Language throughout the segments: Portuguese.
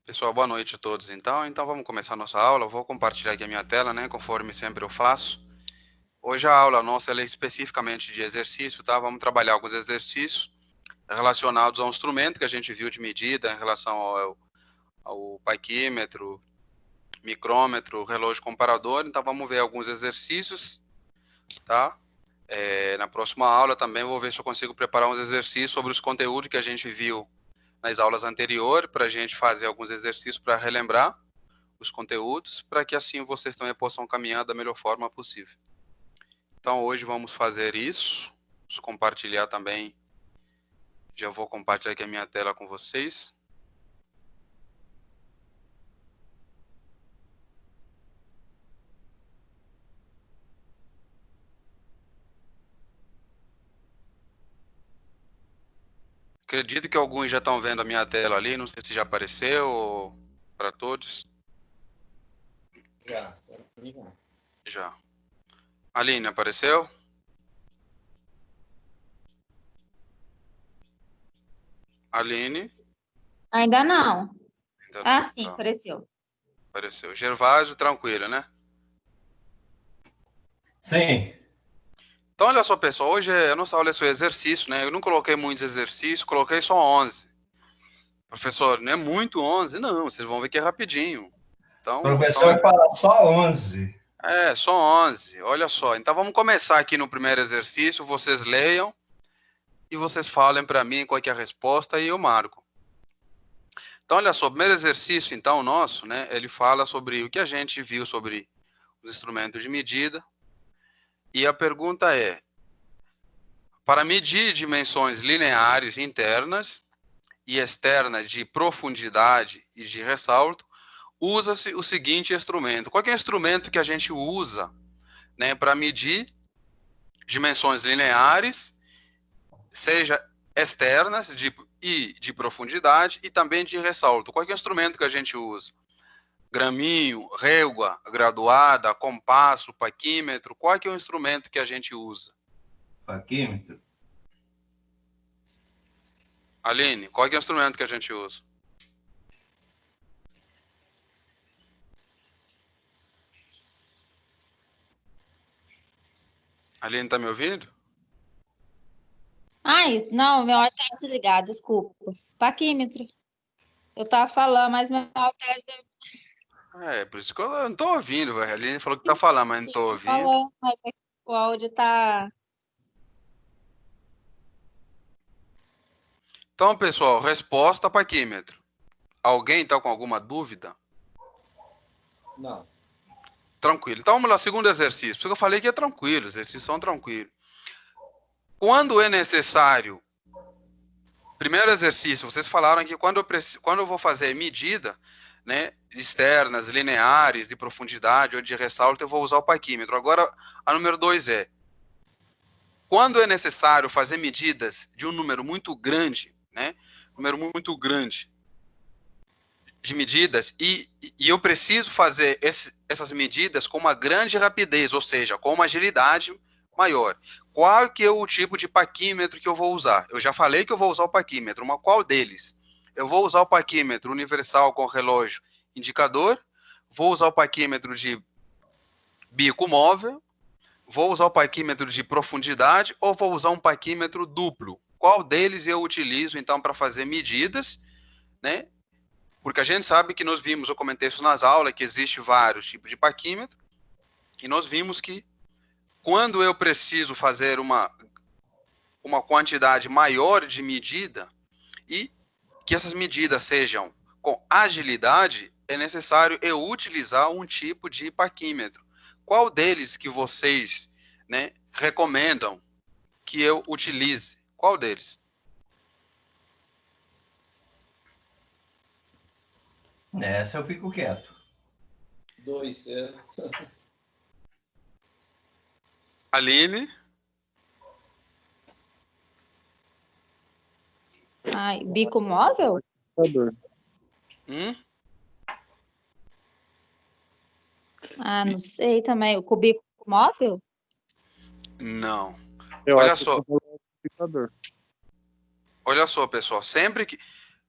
Pessoal, boa noite a todos. Então vamos começar a nossa aula. Eu vou compartilhar aqui a minha tela, né, conforme sempre eu faço. Hoje a aula nossa ela é especificamente de exercício, tá? Vamos trabalhar alguns exercícios relacionados ao instrumento que a gente viu de medida em relação ao paquímetro, micrômetro, relógio comparador. Então vamos ver alguns exercícios, tá? Na próxima aula também eu vou ver se eu consigo preparar uns exercícios sobre os conteúdos que a gente viu nas aulas anteriores, para a gente fazer alguns exercícios para relembrar os conteúdos, para que assim vocês também possam caminhar da melhor forma possível. Então, hoje vamos fazer isso. Vamos compartilhar também. Já vou compartilhar aqui a minha tela com vocês. Acredito que alguns já estão vendo a minha tela ali. Não sei se já apareceu para todos. Já. Já. Aline, apareceu? Aline? Ainda não. Ainda não. Ah, sim, Tá. apareceu. Apareceu. Gervásio, tranquilo, né? Sim. Então, olha só, pessoal. Hoje a nossa aula é sobre exercício, né? Eu não coloquei muitos exercícios, coloquei só 11. Professor, não é muito 11? Não, vocês vão ver que é rapidinho. Então, O professor vai falar só 11. Só 11. Olha só. Então, vamos começar aqui no primeiro exercício. Vocês leiam e vocês falem para mim qual é a resposta e eu marco. Então, olha só. O primeiro exercício, então, nosso, né? Ele fala sobre o que a gente viu sobre os instrumentos de medida. E a pergunta é: para medir dimensões lineares internas e externas de profundidade e de ressalto, usa-se o seguinte instrumento. Qual é o instrumento que a gente usa, né, para medir dimensões lineares, seja externas de profundidade e também de ressalto? Qual é o instrumento que a gente usa? Graminho, régua, graduada, compasso, paquímetro. Qual é o instrumento que a gente usa? Paquímetro. Aline, qual é o instrumento que a gente usa? Aline, está me ouvindo? Ai, não, meu áudio tá desligado, desculpa. Paquímetro. Eu tava falando, mas meu áudio tá Por isso que eu não estou ouvindo. A Aline falou que está falando, mas não estou ouvindo. falando, mas o áudio tá... Então, pessoal, resposta paquímetro. Alguém está com alguma dúvida? Não. Tranquilo. Então, vamos lá, segundo exercício. Porque eu falei que é tranquilo, os exercícios são tranquilos. Quando é necessário... Primeiro exercício, vocês falaram que quando eu vou fazer medida, né, externas, lineares, de profundidade ou de ressalto, eu vou usar o paquímetro. Agora, a número 2 é: quando é necessário fazer medidas de um número muito grande, né, número muito grande de medidas, e eu preciso fazer essas medidas com uma grande rapidez, ou seja, com uma agilidade maior. Qual que é o tipo de paquímetro que eu vou usar? Eu já falei que eu vou usar o paquímetro, mas qual deles? Eu vou usar o paquímetro universal com relógio indicador, vou usar o paquímetro de bico móvel, vou usar o paquímetro de profundidade ou vou usar um paquímetro duplo? Qual deles eu utilizo, então, para fazer medidas, né? Porque a gente sabe que nós vimos, eu comentei isso nas aulas, que existe vários tipos de paquímetro, e nós vimos que quando eu preciso fazer uma quantidade maior de medida e que essas medidas sejam com agilidade, é necessário eu utilizar um tipo de paquímetro. Qual deles que vocês, né, recomendam que eu utilize? Qual deles? Nessa eu fico quieto. 2, Aline? Ai, bico móvel? Ah, não sei também. O cubico móvel? Não. Eu Olha acho só. que é o computador. Olha só, pessoal, sempre que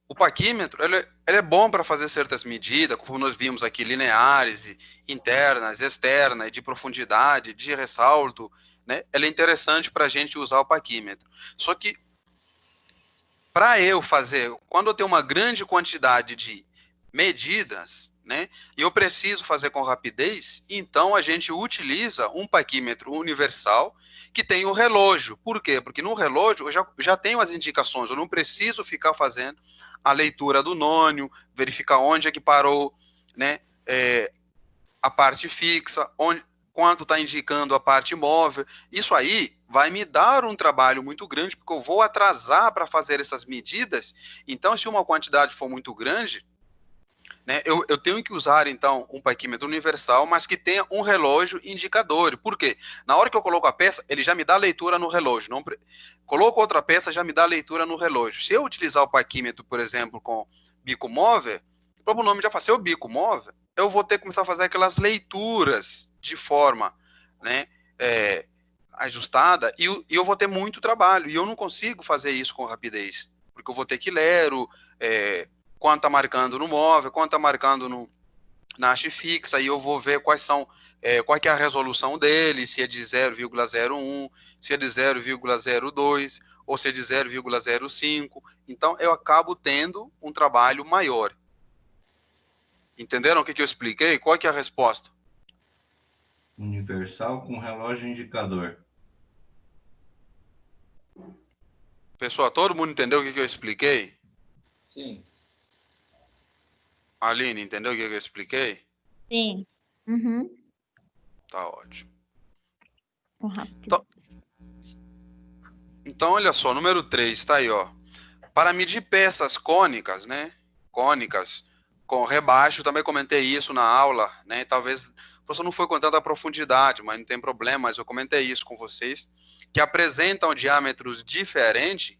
o paquímetro, ele é bom para fazer certas medidas, como nós vimos aqui, lineares, internas, externas, de profundidade, de ressalto, né? Ele é interessante para a gente usar o paquímetro. Só que, para eu fazer, quando eu tenho uma grande quantidade de medidas, né, e eu preciso fazer com rapidez, então a gente utiliza um paquímetro universal que tem o relógio. Por quê? Porque no relógio eu já tenho as indicações, eu não preciso ficar fazendo a leitura do nônio, verificar onde é que parou, né, a parte fixa, quanto está indicando a parte móvel. Isso aí vai me dar um trabalho muito grande, porque eu vou atrasar para fazer essas medidas. Então, se uma quantidade for muito grande, né, eu tenho que usar, então, um paquímetro universal, mas que tenha um relógio indicador. Por quê? Na hora que eu coloco a peça, ele já me dá leitura no relógio. Não coloco outra peça, já me dá leitura no relógio. Se eu utilizar o paquímetro, por exemplo, com bico móvel, o próprio nome já fala, se o bico móvel, eu vou ter que começar a fazer aquelas leituras de forma, né, ajustada, e eu vou ter muito trabalho, e eu não consigo fazer isso com rapidez, porque eu vou ter que ler quanto está marcando no móvel, quanto está marcando na haste fixa, e eu vou ver qual que é a resolução dele, se é de 0,01, se é de 0,02, ou se é de 0,05. Então, eu acabo tendo um trabalho maior. Entenderam o que eu expliquei? Qual que é a resposta? Universal com relógio indicador. Pessoal, todo mundo entendeu o que eu expliquei? Sim. Aline, entendeu o que eu expliquei? Sim. Uhum. Tá ótimo. Com rapidez. Então, olha só, número 3, tá aí, ó. Para medir peças cônicas, né? Cônicas, com rebaixo, também comentei isso na aula, né? Talvez o professor não foi com tanta profundidade, mas não tem problema, mas eu comentei isso com vocês, que apresentam diâmetros diferentes,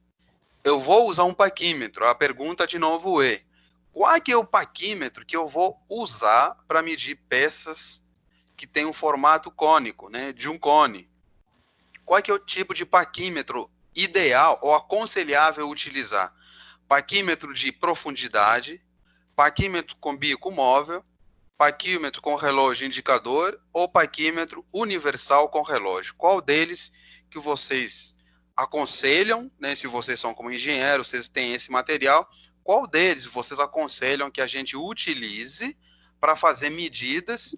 eu vou usar um paquímetro. A pergunta de novo é, qual é o paquímetro que eu vou usar para medir peças que têm um formato cônico, né? De um cone? Qual é o tipo de paquímetro ideal ou aconselhável utilizar? Paquímetro de profundidade, paquímetro com bico móvel, paquímetro com relógio indicador ou paquímetro universal com relógio? Qual deles que vocês aconselham, né? Se vocês são como engenheiros, vocês têm esse material, qual deles vocês aconselham que a gente utilize para fazer medidas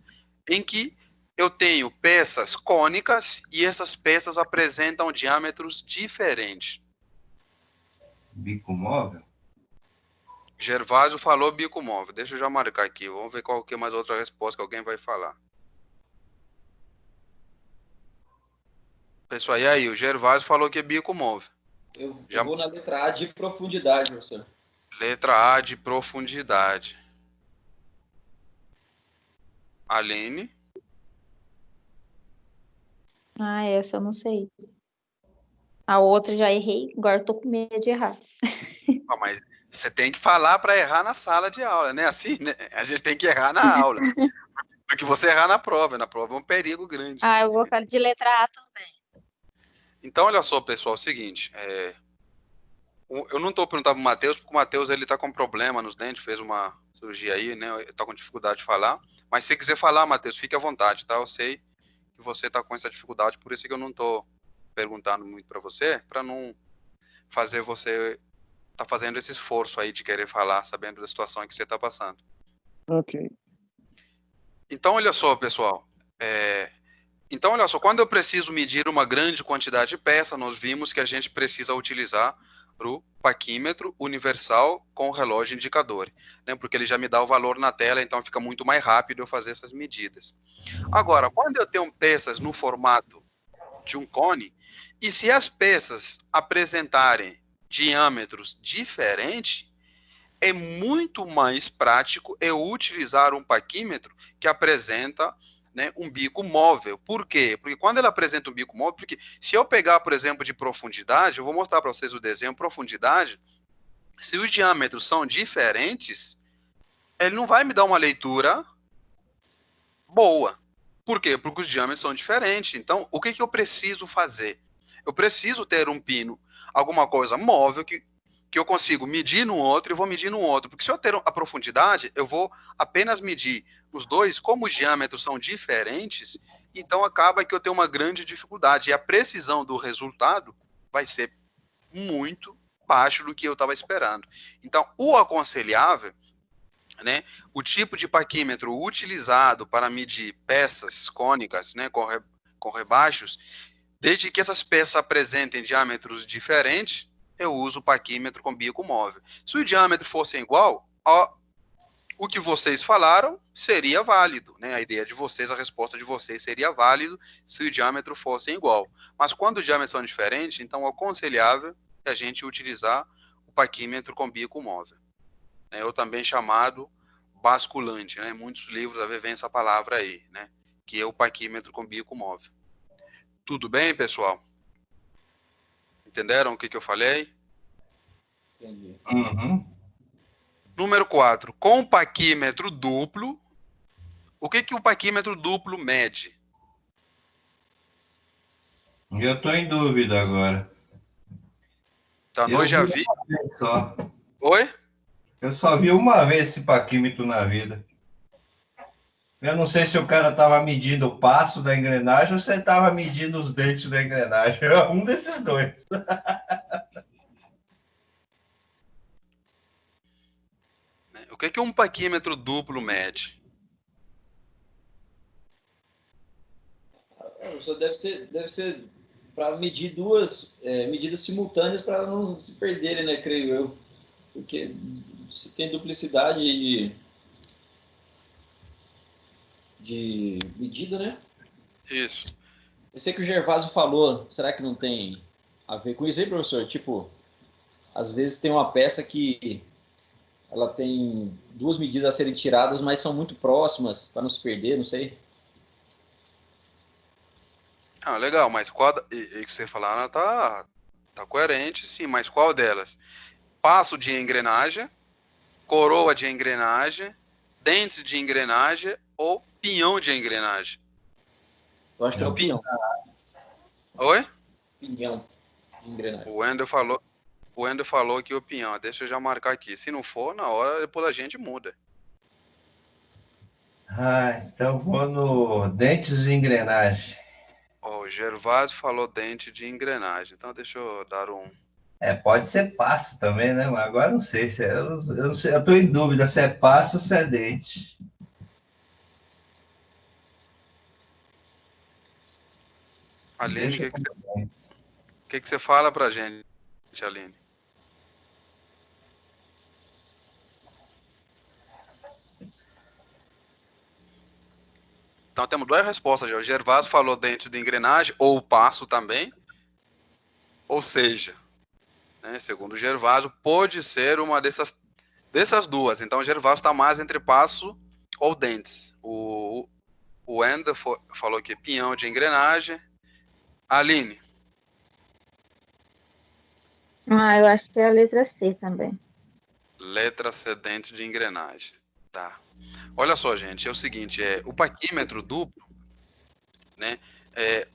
em que eu tenho peças cônicas e essas peças apresentam diâmetros diferentes? Bico móvel? Gervásio falou bico móvel. Deixa eu já marcar aqui. Vamos ver qual que é mais outra resposta que alguém vai falar. Pessoal, e aí? O Gervásio falou que é bico móvel. Eu vou na letra A de profundidade, professor. Letra A de profundidade. Aline? Ah, essa eu não sei. A outra já errei, agora eu tô com medo de errar. Ah, mas você tem que falar para errar na sala de aula, né? Assim, né? A gente tem que errar na aula. Porque você errar na prova é um perigo grande. Ah, eu vou ficar de letra A também. Então, olha só, pessoal, é o seguinte, eu não estou perguntando para o Matheus, porque o Matheus ele está com problema nos dentes, fez uma cirurgia aí, né? Está com dificuldade de falar. Mas se você quiser falar, Matheus, fique à vontade, tá? Eu sei que você está com essa dificuldade, por isso que eu não estou perguntando muito para você, para não fazer você tá fazendo esse esforço aí de querer falar, sabendo da situação que você está passando. Ok. Então, olha só, pessoal. Então, olha só, quando eu preciso medir uma grande quantidade de peça, nós vimos que a gente precisa utilizar o paquímetro universal com relógio indicador, né? Porque ele já me dá o valor na tela, então fica muito mais rápido eu fazer essas medidas. Agora, quando eu tenho peças no formato de um cone, e se as peças apresentarem diâmetros diferentes, é muito mais prático eu utilizar um paquímetro que apresenta, né, um bico móvel. Por quê? Porque quando ele apresenta um bico móvel, porque se eu pegar, por exemplo, de profundidade, eu vou mostrar para vocês o desenho, profundidade, se os diâmetros são diferentes, ele não vai me dar uma leitura boa. Por quê? Porque os diâmetros são diferentes. Então, o que eu preciso fazer? Eu preciso ter um pino, alguma coisa móvel que eu consigo medir no outro e vou medir no outro. Porque se eu ter a profundidade, eu vou apenas medir os dois, como os diâmetros são diferentes, então acaba que eu tenho uma grande dificuldade. E a precisão do resultado vai ser muito baixo do que eu estava esperando. Então, o aconselhável, né, o tipo de paquímetro utilizado para medir peças cônicas, né, com rebaixos, desde que essas peças apresentem diâmetros diferentes, eu uso o paquímetro com bico móvel. Se o diâmetro fosse igual, o que vocês falaram seria válido, né? A ideia de vocês, a resposta de vocês seria válido se o diâmetro fosse igual. Mas quando os diâmetros são diferentes, então é aconselhável a gente utilizar o paquímetro com bico móvel, né? Ou também chamado basculante, né? Muitos livros vem essa palavra aí, né? Que é o paquímetro com bico móvel. Tudo bem, pessoal? Entenderam o que eu falei? Entendi. Uhum. Número 4. Com paquímetro duplo, o que o paquímetro duplo mede? Eu estou em dúvida agora. Tá, nós já vi. Só. Oi? Eu só vi uma vez esse paquímetro na vida. Eu não sei se o cara estava medindo o passo da engrenagem ou se ele estava medindo os dentes da engrenagem. Um desses dois. O que um paquímetro duplo mede? Só deve ser para medir duas medidas simultâneas para não se perderem, né, creio eu. Porque se tem duplicidade de medida, né? Isso. Eu sei que o Gervásio falou, será que não tem a ver com isso aí, professor? Tipo, às vezes tem uma peça que ela tem duas medidas a serem tiradas, mas são muito próximas, para não se perder, não sei. Ah, legal, mas qual que você falaram tá coerente, sim, mas qual delas? Passo de engrenagem, coroa de engrenagem, dentes de engrenagem ou pinhão de engrenagem? Eu acho que é o pinhão. Oi? Pinhão de engrenagem. O Wender falou que o pinhão, deixa eu já marcar aqui. Se não for, na hora, depois a gente muda. Então vou no dentes de engrenagem. O Gervásio falou dente de engrenagem, então deixa eu dar um... Pode ser passo também, né? Mas agora não sei. Eu não sei, eu estou em dúvida se é passo ou se é dente. Aline, o que você fala pra gente, Aline? Então temos duas respostas já. O Gervásio falou dente de engrenagem, ou passo também. Ou seja, né, segundo o Gervásio, pode ser uma dessas duas. Então o Gervásio está mais entre passo ou dentes. O Wender falou que é pinhão de engrenagem. Aline? Eu acho que é a letra C também. Letra C, dente de engrenagem. Tá. Olha só, gente, é o seguinte, o paquímetro duplo, né,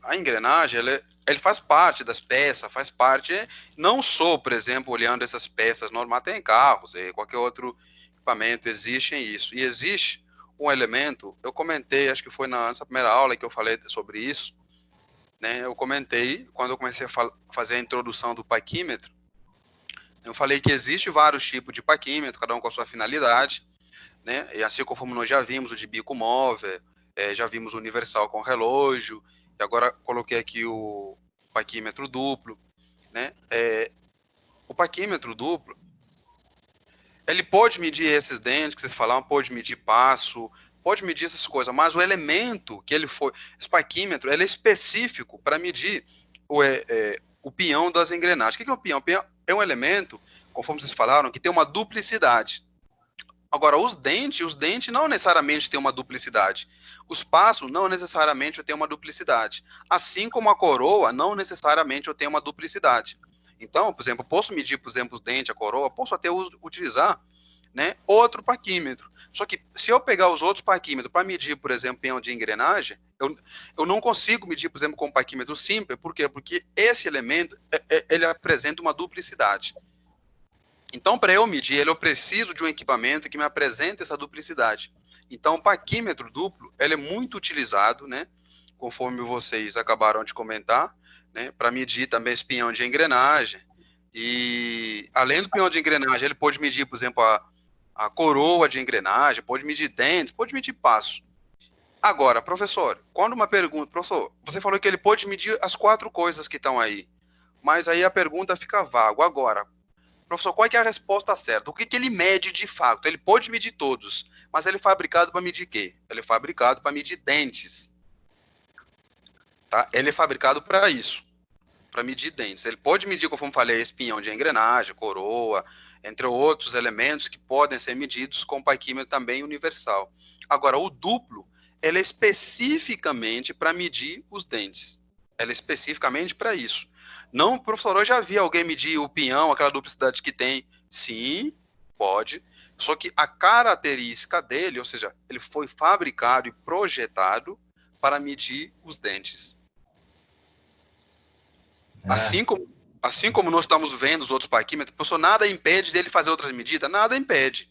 a engrenagem, ele faz parte das peças, faz parte, não só, por exemplo, olhando essas peças normais, tem carros, qualquer outro equipamento, existe isso. E existe um elemento, eu comentei, acho que foi nessa primeira aula que eu falei sobre isso, né, eu comentei, quando eu comecei a fazer a introdução do paquímetro, eu falei que existe vários tipos de paquímetro, cada um com a sua finalidade, né? E assim como nós já vimos o de bico móvel, já vimos o universal com relógio, e agora coloquei aqui o paquímetro duplo, né? O paquímetro duplo, ele pode medir esses dentes que vocês falaram, pode medir passo, pode medir essas coisas, mas o elemento que ele foi, esse paquímetro, ele é específico para medir o pinhão das engrenagens. O que é o pinhão? O pinhão é um elemento, conforme vocês falaram, que tem uma duplicidade. Agora, os dentes não necessariamente têm uma duplicidade. Os passos não necessariamente têm uma duplicidade. Assim como a coroa não necessariamente tem uma duplicidade. Então, por exemplo, eu posso medir, por exemplo, os dentes, a coroa, posso até utilizar, né, outro paquímetro. Só que se eu pegar os outros paquímetros para medir, por exemplo, pinhão de engrenagem, eu não consigo medir, por exemplo, com um paquímetro simples. Por quê? Porque esse elemento, ele apresenta uma duplicidade. Então, para eu medir ele, eu preciso de um equipamento que me apresente essa duplicidade. Então, o paquímetro duplo, ele é muito utilizado, né? Conforme vocês acabaram de comentar, né? Para medir também esse pinhão de engrenagem. E, além do pinhão de engrenagem, ele pode medir, por exemplo, a coroa de engrenagem, pode medir dentes, pode medir passo. Agora, professor, quando uma pergunta... Professor, você falou que ele pode medir as 4 coisas que estão aí. Mas aí a pergunta fica vaga. Agora, professor, qual é que é a resposta certa? O que que ele mede de fato? Ele pode medir todos, mas ele é fabricado para medir quê? Ele é fabricado para medir dentes. Tá? Ele é fabricado para isso, para medir dentes. Ele pode medir, conforme falei, espinhão de engrenagem, coroa, entre outros elementos que podem ser medidos com paquímetro também universal. Agora, o duplo, ele é especificamente para medir os dentes. Ele é especificamente para isso. Não, professor, eu já vi alguém medir o pinhão, aquela duplicidade que tem. Sim, pode. Só que a característica dele, ou seja, ele foi fabricado e projetado para medir os dentes. Assim como nós estamos vendo os outros paquímetros, professor, nada impede dele fazer outras medidas? Nada impede.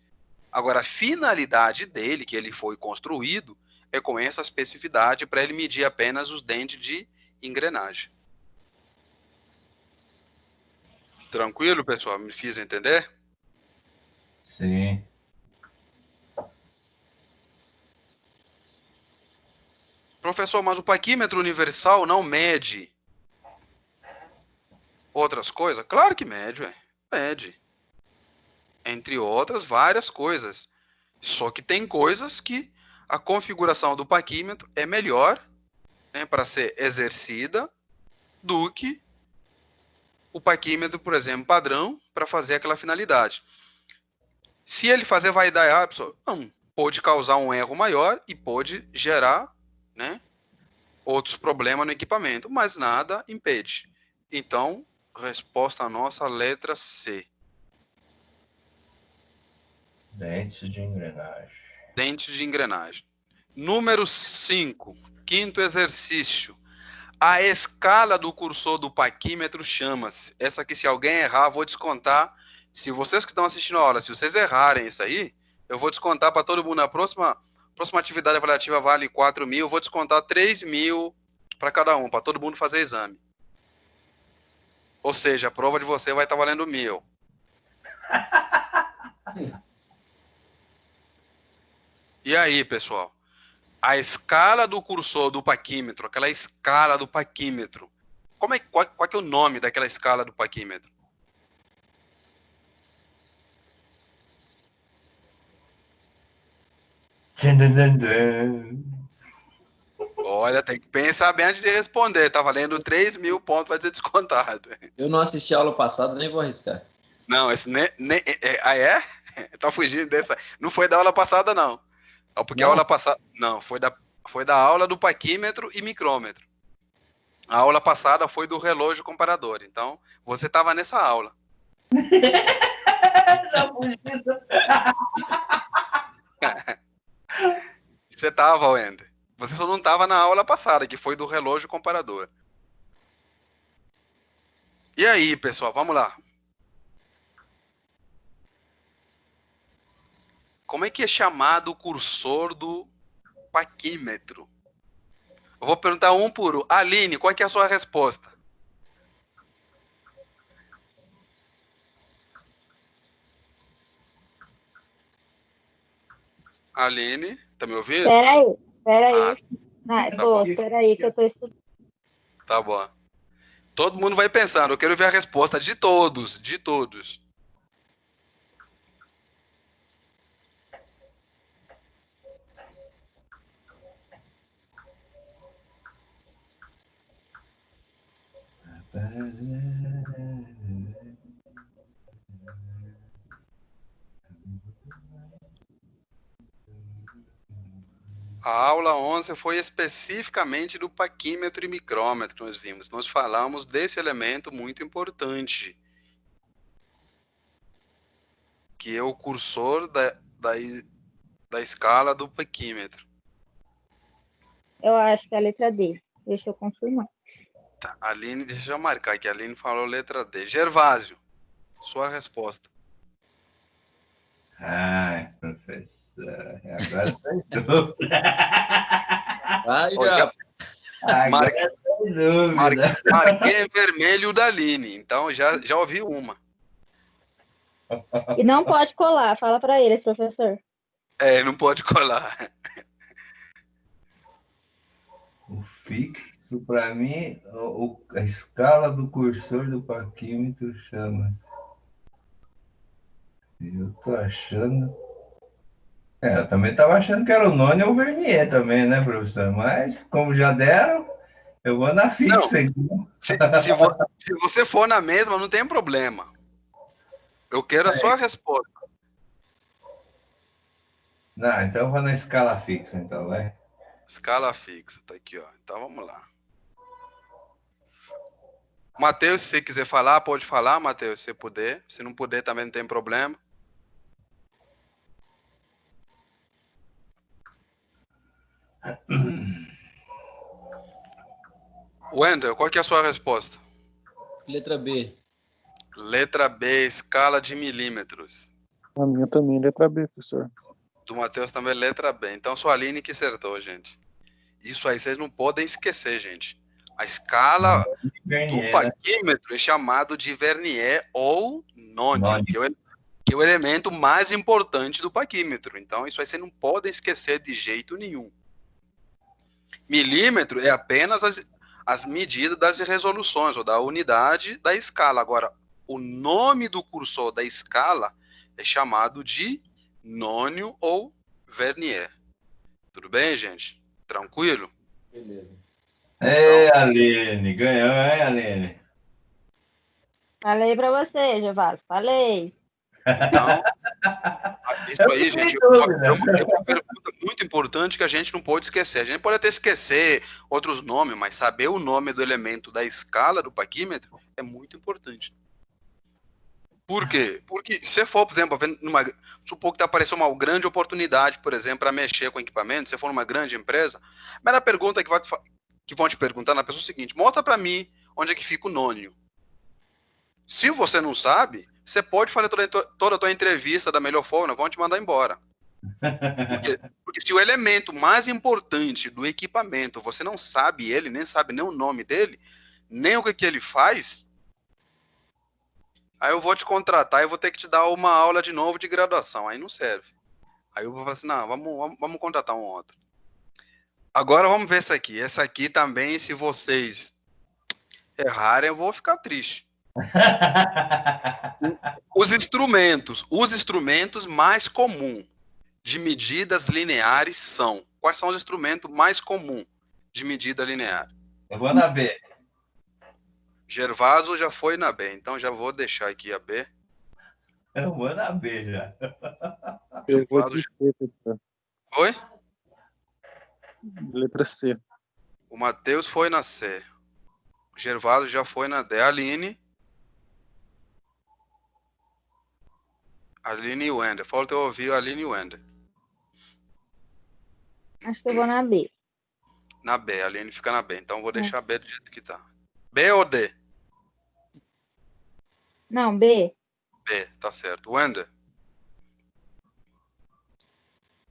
Agora, a finalidade dele, que ele foi construído, é com essa especificidade para ele medir apenas os dentes de engrenagem. Tranquilo, pessoal? Me fiz entender? Sim. Professor, mas o paquímetro universal não mede outras coisas? Claro que mede, ué. Mede. Entre outras, várias coisas. Só que tem coisas que a configuração do paquímetro é melhor, né, para ser exercida do que o paquímetro, por exemplo, padrão, para fazer aquela finalidade. Se ele fazer vai dar errado, pessoal, não, pode causar um erro maior e pode gerar, né, outros problemas no equipamento, mas nada impede. Então, resposta nossa, letra C. Dentes de engrenagem. Dente de engrenagem. Número 5, quinto exercício. A escala do cursor do paquímetro chama-se. Essa aqui, se alguém errar, vou descontar. Se vocês que estão assistindo a aula, se vocês errarem isso aí, eu vou descontar para todo mundo. Na próxima atividade avaliativa vale 4.000, eu vou descontar 3.000 para cada um, para todo mundo fazer exame. Ou seja, a prova de você vai estar valendo 1.000. E aí, pessoal? A escala do cursor do paquímetro, aquela escala do paquímetro. Qual que é o nome daquela escala do paquímetro? Olha, tem que pensar bem antes de responder. Tá valendo 3.000 pontos, vai ser descontado. Eu não assisti a aula passada, nem vou arriscar. Não, esse é? Tá fugindo dessa. Não foi da aula passada, não. Porque Não? a aula passada. Não, foi da aula do paquímetro e micrômetro. A aula passada foi do relógio comparador. Então, você estava nessa aula. Tá fugindo. Você estava, Wender. Você só não estava na aula passada, que foi do relógio comparador. E aí, pessoal, vamos lá. Como é que é chamado o cursor do paquímetro? Eu vou perguntar um por um. Aline, qual é que é a sua resposta? Aline, tá me ouvindo? Peraí. Tá bom. Espera aí que eu tô estudando. Tá bom. Todo mundo vai pensando. Eu quero ver a resposta de todos. De todos. A aula 11 foi especificamente do paquímetro e micrômetro que nós vimos. Nós falamos desse elemento muito importante, que é o cursor da escala do paquímetro. Eu acho que é a letra D. Deixa eu confirmar. Tá, Aline, deixa eu marcar aqui. A Aline falou letra D. Gervásio, sua resposta. Ai, professor. Agora tá em dúvida. Aí Ó, já. Agora tá em dúvida. Marquei em vermelho o da Aline, então já ouvi uma. E não pode colar, fala para eles, professor. Não pode colar. O fixo, para mim, a escala do cursor do paquímetro chama-se. Eu tô achando. Eu também estava achando que era o Noni ou o Vernier também, né, professor? Mas, como já deram, eu vou na Não, fixa, então. se você for na mesma, não tem problema. Eu quero a sua resposta. Não, então eu vou na escala fixa, então, vai. Escala fixa, tá aqui, ó. Então vamos lá. Matheus, se você quiser falar, pode falar, Matheus, se puder. Se não puder, também não tem problema. Wendel, qual que é a sua resposta? Letra B. Letra B, escala de milímetros. A minha também, letra B, professor. Do Matheus também letra B. Então, sua Aline que acertou, gente. Isso aí vocês não podem esquecer, gente. A escala do Vernier, né? paquímetro é chamado de Vernier ou Noni, Noni. que é o elemento mais importante do paquímetro. Então, isso aí vocês não podem esquecer de jeito nenhum. Milímetro é apenas as medidas das resoluções ou da unidade da escala. Agora, o nome do cursor da escala é chamado de nônio ou Vernier. Tudo bem, gente? Tranquilo? Beleza. Aline, ganhou, hein, Aline? Falei para você, Gervásio, falei. Então, isso aí, gente, é uma pergunta muito importante que a gente não pode esquecer. A gente pode até esquecer outros nomes, mas saber o nome do elemento da escala do paquímetro é muito importante. Por quê? Porque se for, por exemplo, supor que apareceu uma grande oportunidade, por exemplo, para mexer com equipamento, se for numa grande empresa, a primeira pergunta que vão te perguntar na pessoa é o seguinte: mostra para mim onde é que fica o nônio. Se você não sabe, você pode fazer toda a tua entrevista da melhor forma, vão te mandar embora. Porque se o elemento mais importante do equipamento, você não sabe ele, nem sabe nem o nome dele, nem o que ele faz, aí eu vou te contratar e vou ter que te dar uma aula de novo de graduação, aí não serve. Aí eu vou falar assim, não, vamos contratar um outro. Agora vamos ver essa aqui. Essa aqui também, se vocês errarem, eu vou ficar triste. Os instrumentos mais comuns de medidas lineares são... Quais são os instrumentos mais comuns de medida linear? Eu vou na B. Gervaso já foi na B, então já vou deixar aqui a B. Eu vou na B já. Eu vou de C, professor. Oi? Letra C. O Matheus foi na C. O Gervaso já foi na D. Aline e Wender. Falta eu ouvir a Aline e Wender. Acho que eu vou na B. Na B, a Aline fica na B. Então vou deixar a B do jeito que tá. B ou D? Não, B. B, tá certo. Wender?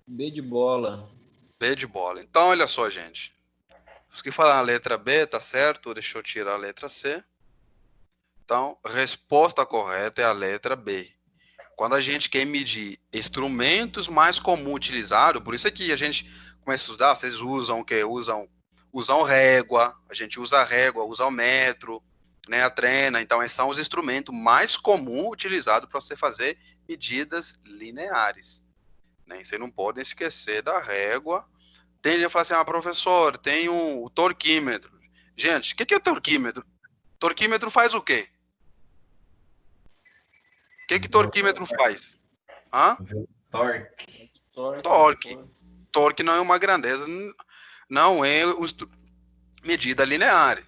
B de bola. B de bola. Então, olha só, gente. Os que falam a letra B, tá certo? Deixa eu tirar a letra C. Então, a resposta correta é a letra B. Quando a gente quer medir instrumentos mais comuns utilizados, por isso aqui a gente começa a estudar, vocês usam o quê? Usam régua, a gente usa a régua, usa o metro, né, a trena. Então, esses são os instrumentos mais comuns utilizados para você fazer medidas lineares. Né? Vocês não podem esquecer da régua. Tem gente que fala assim, professor, tem o torquímetro. Gente, o que é torquímetro? Torquímetro faz o quê? O que torquímetro faz? Hã? Torque. Torque. Torque não é uma grandeza, não é medida linear.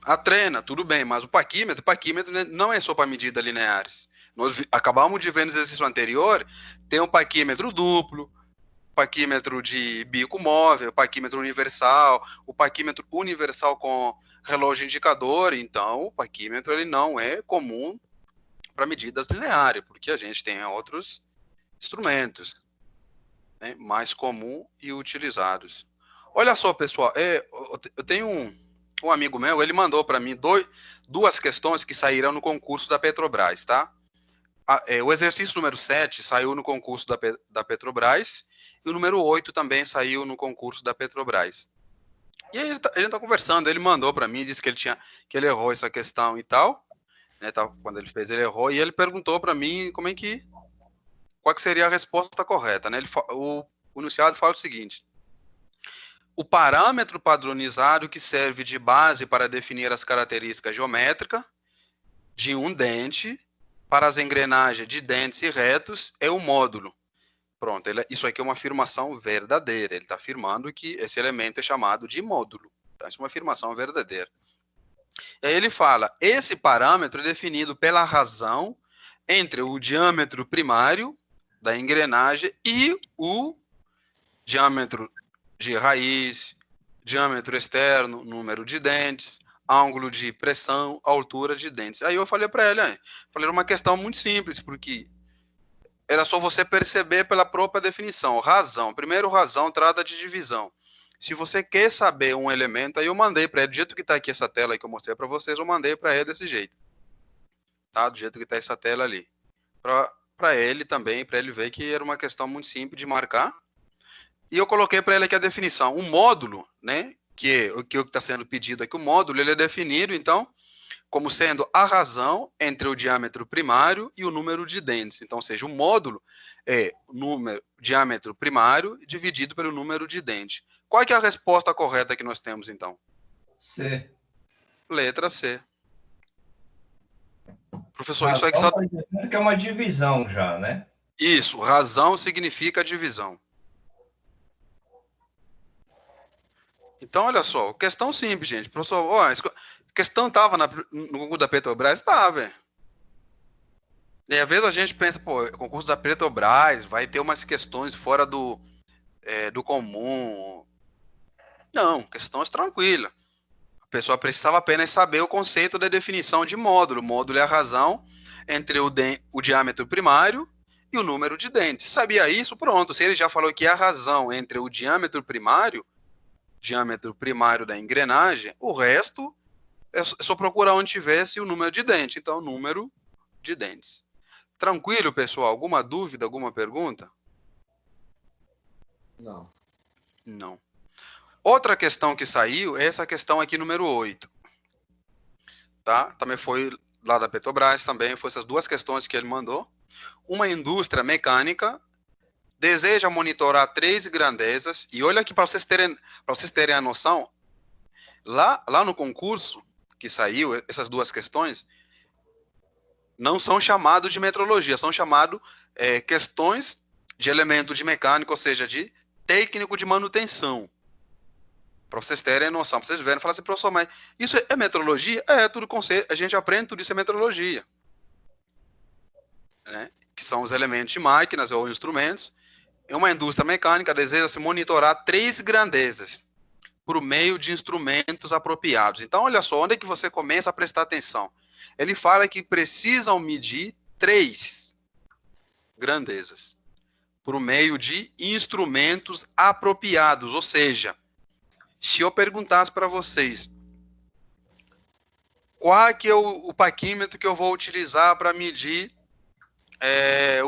A trena, tudo bem, mas o paquímetro não é só para medidas lineares. Nós acabamos de ver no exercício anterior, tem um paquímetro duplo, paquímetro de bico móvel, paquímetro universal, o paquímetro universal com relógio indicador. Então, o paquímetro ele não é comum para medidas lineares, porque a gente tem outros instrumentos, né, mais comum e utilizados. Olha só, pessoal, eu tenho um amigo meu, ele mandou para mim duas questões que saíram no concurso da Petrobras, tá? O exercício número 7 saiu no concurso da Petrobras e o número 8 também saiu no concurso da Petrobras. E aí ele tá conversando, ele mandou para mim, disse que ele errou essa questão e tal, né, quando ele fez, ele errou, e ele perguntou para mim qual que seria a resposta correta, né? O enunciado fala o seguinte: o parâmetro padronizado que serve de base para definir as características geométricas de um dente para as engrenagens de dentes e retos é o módulo. Pronto, isso aqui é uma afirmação verdadeira. Ele está afirmando que esse elemento é chamado de módulo. Então, isso é uma afirmação verdadeira. E aí ele fala, esse parâmetro é definido pela razão entre o diâmetro primário da engrenagem e o diâmetro de raiz, diâmetro externo, número de dentes, ângulo de pressão, altura de dentes. Aí eu falei para ele, era uma questão muito simples, porque era só você perceber pela própria definição. Razão. Primeiro, razão trata de divisão. Se você quer saber um elemento, aí eu mandei para ele, do jeito que está aqui essa tela aí que eu mostrei para vocês, eu mandei para ele desse jeito. Tá? Do jeito que está essa tela ali. Para ele também, para ele ver que era uma questão muito simples de marcar. E eu coloquei para ele aqui a definição. Um módulo, né, que é o que está sendo pedido aqui, o módulo, ele é definido, então, como sendo a razão entre o diâmetro primário e o número de dentes. Então, ou seja, o módulo é o diâmetro primário dividido pelo número de dentes. Qual é que é a resposta correta que nós temos, então? C. Letra C. Professor, Razão isso aqui só... que é uma divisão já, né? Isso, razão significa divisão. Então, olha só, questão simples, gente. Professor, questão estava no concurso da Petrobras? Estava. E às vezes a gente pensa, concurso da Petrobras vai ter umas questões fora do comum. Não, questões tranquilas. A pessoa precisava apenas saber o conceito da definição de módulo. Módulo é a razão entre o diâmetro primário e o número de dentes. Sabia isso? Pronto. Se ele já falou que é a razão entre o diâmetro primário da engrenagem, o resto é só procurar onde tivesse o número de dentes. Então, número de dentes. Tranquilo, pessoal? Alguma dúvida, alguma pergunta? Não. Não. Outra questão que saiu é essa questão aqui, número 8. Tá? Também foi lá da Petrobras, também foi essas duas questões que ele mandou. Uma indústria mecânica deseja monitorar 3 grandezas, e olha aqui para vocês terem a noção, lá no concurso que saiu, essas duas questões, não são chamados de metrologia, são chamados questões de elemento de mecânica, ou seja, de técnico de manutenção. Para vocês terem noção, para vocês verem e falar assim, professor, mas isso é metrologia? Tudo conceito, a gente aprende tudo isso é metrologia. Né? Que são os elementos de máquinas ou instrumentos. Uma indústria mecânica deseja se monitorar 3 grandezas por meio de instrumentos apropriados. Então, olha só, onde é que você começa a prestar atenção? Ele fala que precisam medir 3 grandezas por meio de instrumentos apropriados. Ou seja, se eu perguntasse para vocês qual é que é o paquímetro que eu vou utilizar para medir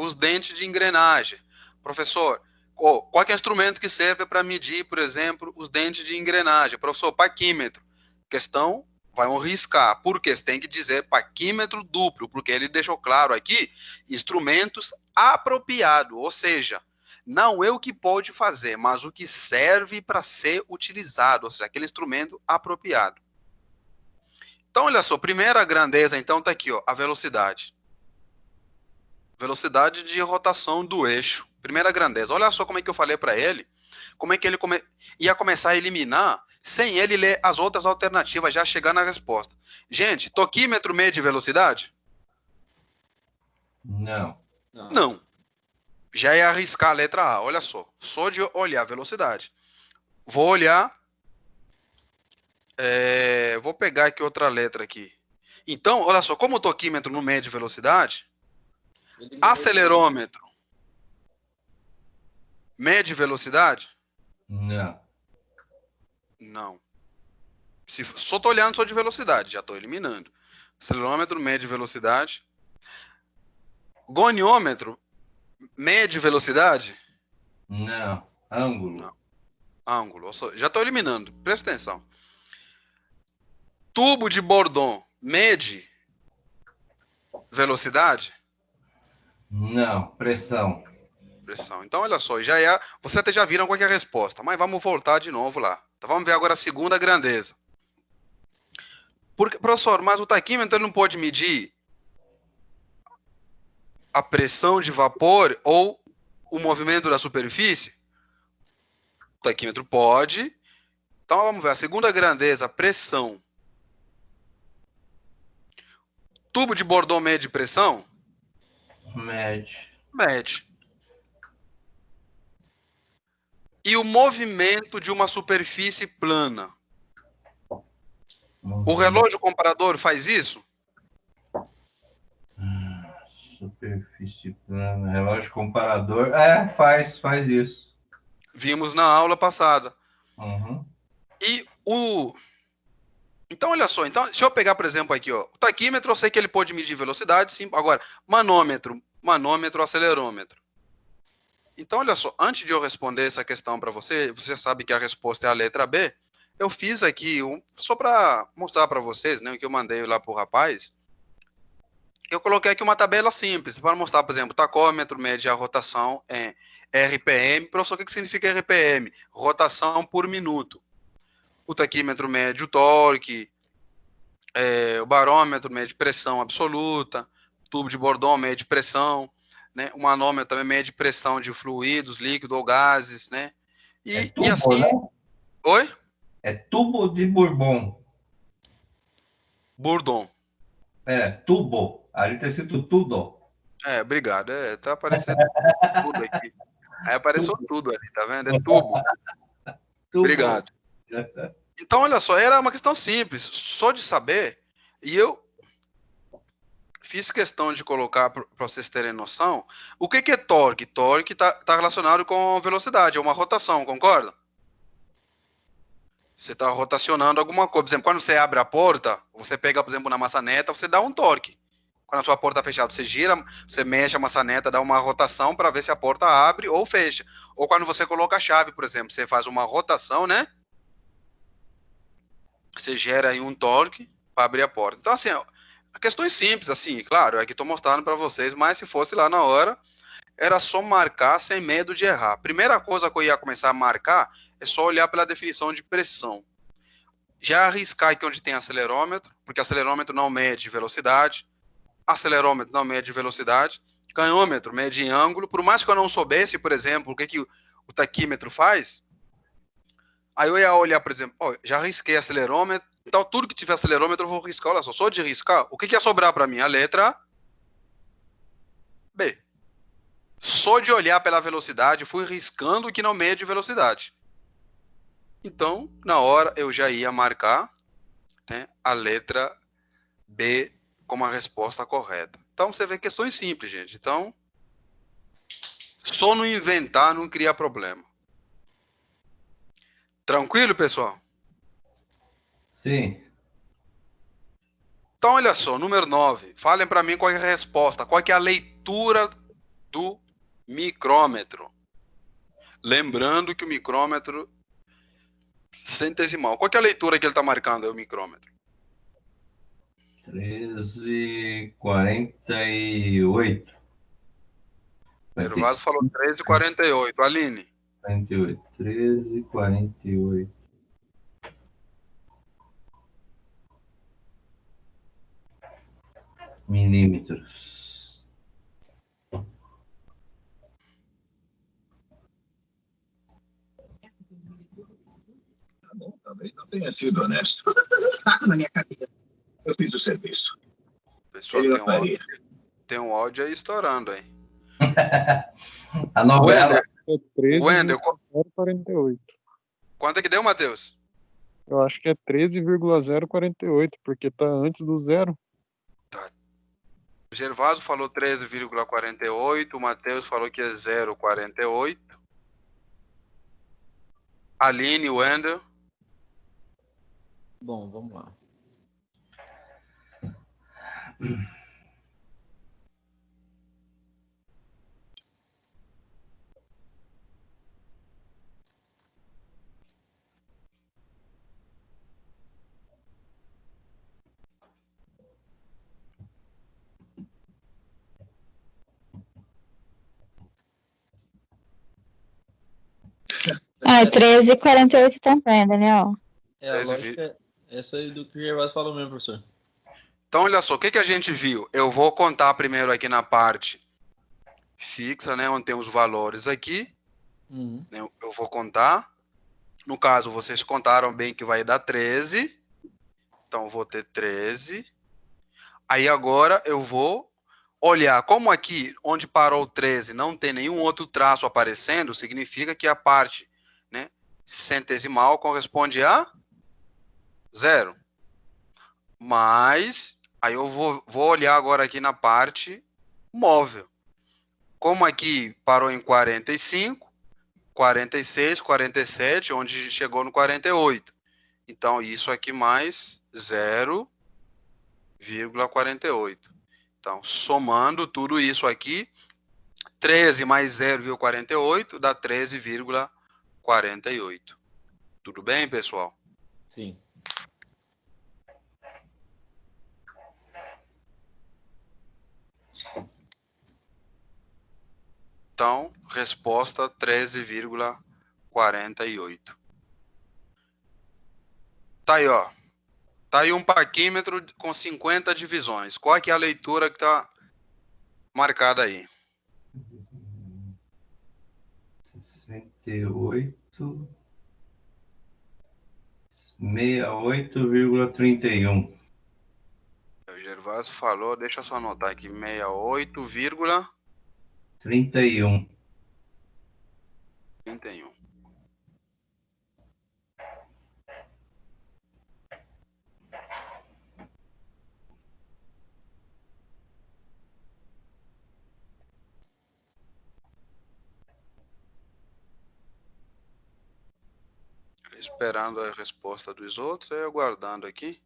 os dentes de engrenagem, professor, qual que é o instrumento que serve para medir, por exemplo, os dentes de engrenagem? Professor, paquímetro. Questão, vai riscar. Por quê? Você tem que dizer paquímetro duplo, porque ele deixou claro aqui, instrumentos apropriados, ou seja, não é o que pode fazer, mas o que serve para ser utilizado, ou seja, aquele instrumento apropriado. Então, olha só, primeira grandeza, então, está aqui, ó, a velocidade. Velocidade de rotação do eixo. Primeira grandeza. Olha só como é que eu falei para ele, como é que ele ia começar a eliminar, sem ele ler as outras alternativas, já chegar na resposta. Gente, toquímetro mede velocidade? Não. Não. Já ia arriscar a letra A, olha só. Só de olhar a velocidade. Vou olhar... vou pegar aqui outra letra aqui. Então, olha só, como o toquímetro não mede velocidade, acelerômetro mede velocidade? Não. Não. Se só tô olhando só de velocidade, já estou eliminando. Acelerômetro mede velocidade. Goniômetro mede velocidade? Não. Ângulo. Não. Ângulo. Já estou eliminando. Presta atenção. Tubo de Bourdon mede velocidade? Não. Pressão. Pressão. Então, olha só, vocês até já viram qual que é a resposta, mas vamos voltar de novo lá. Então, vamos ver agora a segunda grandeza. Porque, professor, mas o taquímetro não pode medir a pressão de vapor ou o movimento da superfície? O taquímetro pode. Então, vamos ver a segunda grandeza, pressão. Tubo de Bourdon mede pressão? Mede. Mede. E o movimento de uma superfície plana? O relógio comparador faz isso? Superfície plana. Relógio comparador. Faz isso. Vimos na aula passada. Uhum. E o... Então, olha só. Então, se eu pegar, por exemplo, aqui, ó, o taquímetro, eu sei que ele pode medir velocidade, sim. Agora, manômetro, acelerômetro. Então, olha só. Antes de eu responder essa questão para você, você sabe que a resposta é a letra B. Eu fiz aqui, só para mostrar para vocês, né, o que eu mandei lá pro rapaz. Eu coloquei aqui uma tabela simples, para mostrar, por exemplo, o tacômetro mede a rotação em RPM. Professor, o que significa RPM? Rotação por minuto. O taquímetro mede o torque, o barômetro mede pressão absoluta, o tubo de Bourdon mede pressão, né? O manômetro também mede pressão de fluidos, líquidos ou gases, né? Tubo, e assim... né? Oi? É tubo de Bourbon. Bourdon. Tubo. Ali tá escrito tudo. Obrigado. Tá aparecendo tudo aqui. Aí apareceu tudo ali, tá vendo? É tubo. Tubo. Obrigado. Então, olha só, era uma questão simples, só de saber, e eu fiz questão de colocar, para vocês terem noção, o que é torque? Torque tá relacionado com velocidade, é uma rotação, concorda? Você está rotacionando alguma coisa. Por exemplo, quando você abre a porta, você pega, por exemplo, na maçaneta, você dá um torque. Quando a sua porta está fechada, você gira, você mexe a maçaneta, dá uma rotação para ver se a porta abre ou fecha. Ou quando você coloca a chave, por exemplo, você faz uma rotação, né? Você gera aí um torque para abrir a porta. Então, assim, questões simples, assim, claro, é que estou mostrando para vocês, mas se fosse lá na hora, era só marcar sem medo de errar. Primeira coisa que eu ia começar a marcar é só olhar pela definição de pressão. Já arriscar aqui onde tem acelerômetro, porque acelerômetro não mede velocidade, acelerômetro não mede velocidade, canhômetro mede em ângulo. Por mais que eu não soubesse, por exemplo, o que o taquímetro faz, aí eu ia olhar, por exemplo, já risquei acelerômetro, então tudo que tiver acelerômetro eu vou riscar. Olha só de riscar, o que ia sobrar para mim? A letra B. Só de olhar pela velocidade, fui riscando o que não mede velocidade. Então, na hora, eu já ia marcar, né, a letra B como a resposta correta. Então, você vê questões simples, gente. Então, só não inventar, não criar problema. Tranquilo, pessoal? Sim. Então, olha só, número 9. Falem para mim qual é a resposta. Qual é a leitura do micrômetro? Lembrando que o micrômetro centesimal. Qual é a leitura que ele está marcando, o micrômetro? 13,48. Gervásio falou 13,48. Aline? 48. 13,48. Milímetros. Tá bom, talvez não tenha sido honesto. Você fez um saco na minha cabeça. Eu fiz o serviço. Pessoal, tem um áudio aí estourando aí. A novela. É 13,048. Quanto é que deu, Matheus? Eu acho que é 13,048, porque tá antes do zero. Tá. O Gervásio falou 13,48, o Matheus falou que é 0,48. Aline, Wendel. Bom, vamos lá. Ah, 13,48 também, Daniel. A lógica é essa aí do que o Gervásio falou mesmo, professor. Então, olha só, o que a gente viu? Eu vou contar primeiro aqui na parte fixa, né, onde tem os valores aqui. Uhum. Eu vou contar. No caso, vocês contaram bem que vai dar 13. Então, eu vou ter 13. Aí, agora, eu vou olhar. Como aqui, onde parou o 13, não tem nenhum outro traço aparecendo, significa que a parte, né, centesimal corresponde a 0. Mas, aí eu vou olhar agora aqui na parte móvel. Como aqui parou em 45, 46, 47, onde chegou no 48. Então, isso aqui mais 0,48. Então, somando tudo isso aqui, 13 mais 0,48 dá 13,48. Tudo bem, pessoal? Sim. Então, resposta 13,48. Tá aí, ó. Tá aí um parquímetro com 50 divisões. Qual é que é a leitura que tá marcada aí? 68, 68,31. O Gervásio falou, deixa eu só anotar aqui, 68,31. 31. Esperando a resposta dos outros, eu aguardando aqui.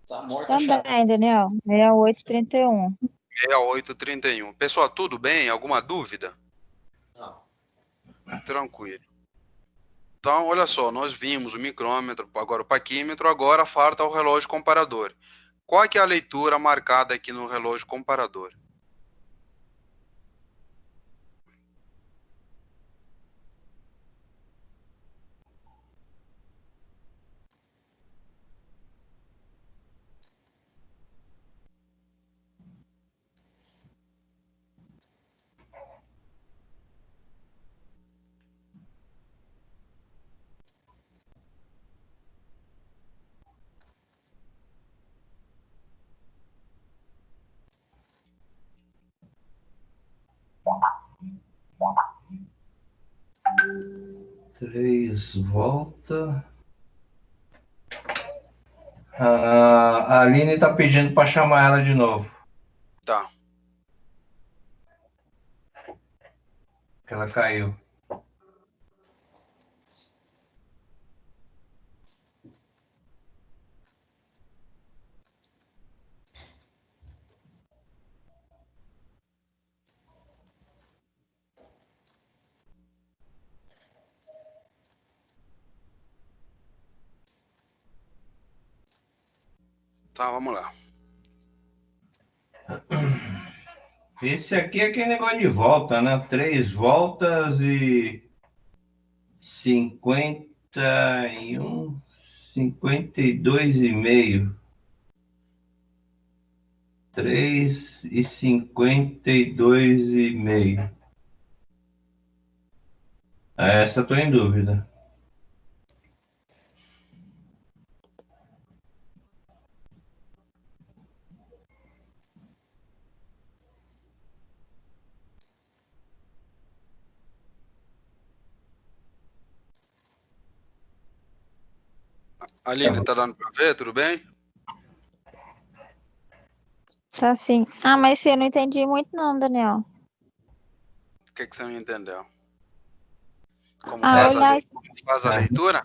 Tá morta a chave. Também, Daniel. 68,31. 68,31. Pessoal, tudo bem? Alguma dúvida? Não. Tranquilo. Então, olha só, nós vimos o micrômetro, agora o paquímetro, agora falta o relógio comparador. Qual é que é a leitura marcada aqui no relógio comparador? Três volta. A Aline tá pedindo para chamar ela de novo. Tá. Que ela caiu. Tá, vamos lá. Esse aqui é aquele negócio de volta, né? 3 voltas e 51, 52,5. 3 e 52,5. Essa eu tô em dúvida. Aline, tá dando para ver? Tudo bem? Tá sim. Ah, mas eu não entendi muito não, Daniel. O que você não entendeu? Como olhar faz a leitura?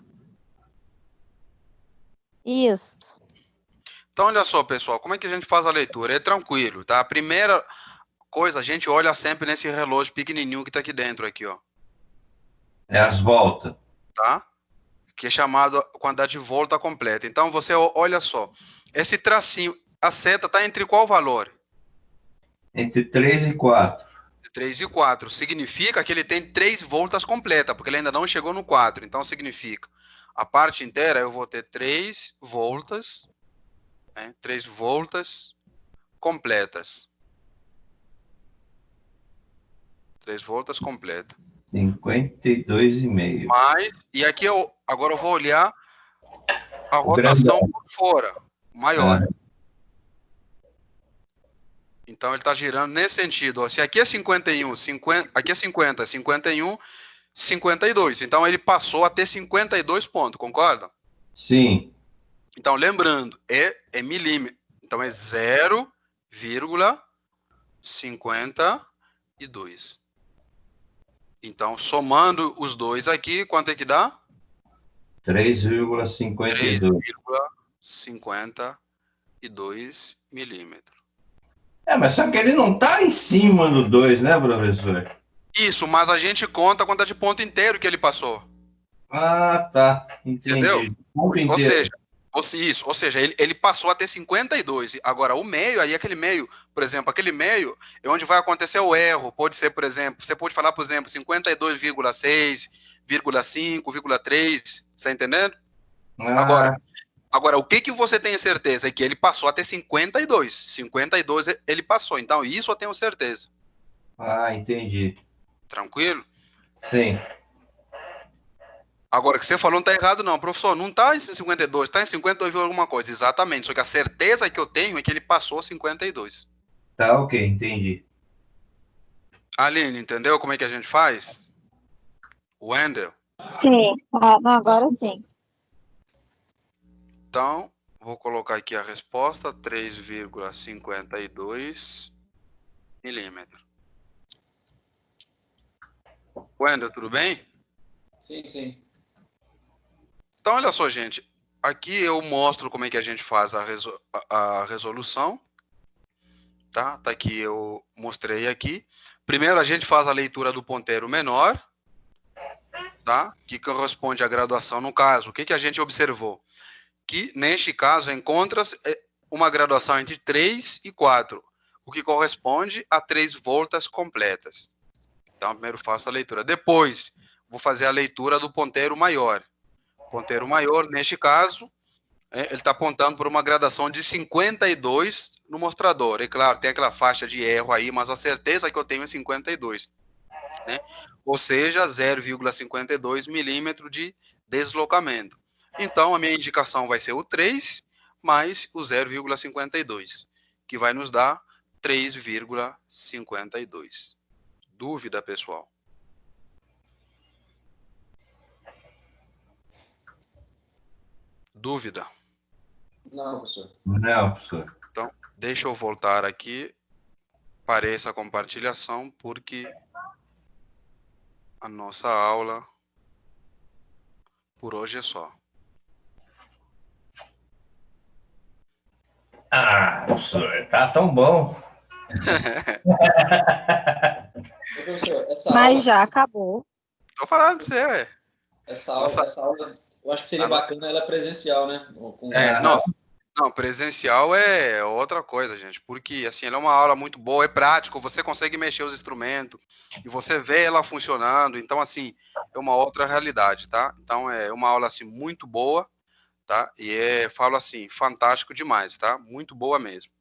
isso. Então, olha só, pessoal, como é que a gente faz a leitura? É tranquilo, tá? A primeira coisa, a gente olha sempre nesse relógio pequenininho que está aqui dentro, aqui, ó. É as voltas. Tá? Que é chamado quantidade de volta completa. Então, você olha só, esse tracinho, a seta está entre qual valor? Entre 3 e 4. 3 e 4. Significa que ele tem 3 voltas completas, porque ele ainda não chegou no 4. Então, significa, a parte inteira eu vou ter 3 voltas, né? 3 voltas completas. 3 voltas completas. 52,5. Mas, e aqui agora eu vou olhar a rotação por fora, maior. Então, ele está girando nesse sentido. Ó. Se aqui é 51, aqui é 50, 51, 52. Então, ele passou a ter 52 pontos, concorda? Sim. Então, lembrando, é milímetro. Então, é 0,52. Então, somando os dois aqui, quanto é que dá? 3,52. 3,52 milímetros. Mas só que ele não está em cima do 2, né, professor? Isso, mas a gente conta a quantidade de ponto inteiro que ele passou. Ah, tá. Entendi. Entendeu? Ponto inteiro. Ou seja, ele passou a ter 52. Agora, o meio, aí aquele meio, por exemplo, aquele meio é onde vai acontecer o erro. Pode ser, por exemplo, você pode falar, por exemplo, 52,6, 5,3, tá entendendo? Agora, o que você tem certeza? É que ele passou a ter 52. 52 ele passou. Então, isso eu tenho certeza. Ah, entendi. Tranquilo? Sim. Agora, o que você falou não está errado, não. Professor, não está em 52, está em 52 alguma coisa. Exatamente. Só que a certeza que eu tenho é que ele passou 52. Tá, ok, entendi. Aline, entendeu como é que a gente faz? Wendel? Sim, agora sim. Então, vou colocar aqui a resposta, 3,52 milímetros. Wendel, tudo bem? Sim, sim. Então, olha só, gente. Aqui eu mostro como é que a gente faz a resolução. Tá aqui, eu mostrei aqui. Primeiro, a gente faz a leitura do ponteiro menor, tá? Que corresponde à graduação. No caso, o que a gente observou? Que, neste caso, encontra-se uma graduação entre 3 e 4, o que corresponde a 3 voltas completas. Então, primeiro faço a leitura. Depois, vou fazer a leitura do ponteiro maior. Ponteiro maior, neste caso, ele está apontando por uma graduação de 52 no mostrador. É claro, tem aquela faixa de erro aí, mas a certeza que eu tenho é 52. Né? Ou seja, 0,52 milímetros de deslocamento. Então, a minha indicação vai ser o 3 mais o 0,52, que vai nos dar 3,52. Dúvida, pessoal? Dúvida? Não, professor. Não, professor. Então, deixa eu voltar aqui para essa compartilhação, porque a nossa aula por hoje é só. Professor, tá tão bom. Professor, Mas já acabou. Tô falando de você, velho. Essa aula, eu acho que seria bacana ela presencial, né? Não, presencial é outra coisa, gente, porque assim, ela é uma aula muito boa, é prático, você consegue mexer os instrumentos e você vê ela funcionando, então assim, é uma outra realidade, tá? Então é uma aula assim muito boa, tá? E falo assim, fantástico demais, tá? Muito boa mesmo.